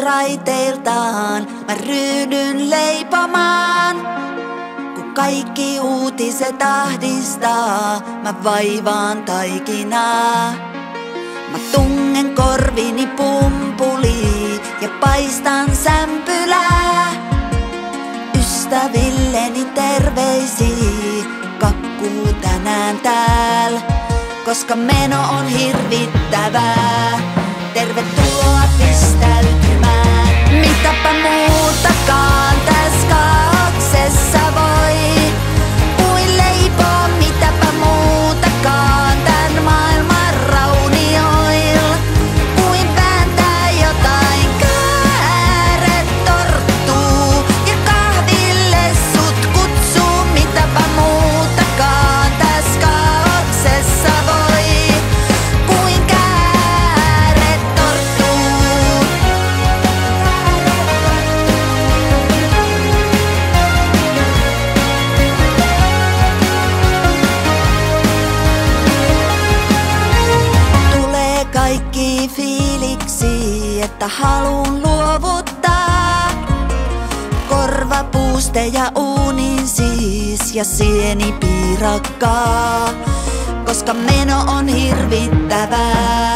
raiteiltaan mä ryhdyn leipomaan. Kun kaikki uutiset ahdistaa, mä vaivaan taikinaa. Mä tungen korvini pumpuliin ja paistan sämpylää. Ystävilleni terveisiä, kakkuu tänään tääl, koska meno on hirvittävää. Tervetuloa pistäytymään. Mitäpä muutakaan täs kaauksessa voi kuin leipoa, mitäpä muutakaan tän maailman raunioil kuin vääntää jotain kääretorttuu ja kahville sut kutsuu. Mitäpä muutakaan täs kaauksessa voi kuin kääretorttuu. Tulee kaikki fiiliksi, että halun luovuttaa. Korvapuuste ja uunin siis ja sienipiirakkaa, koska meno on hirvittävää.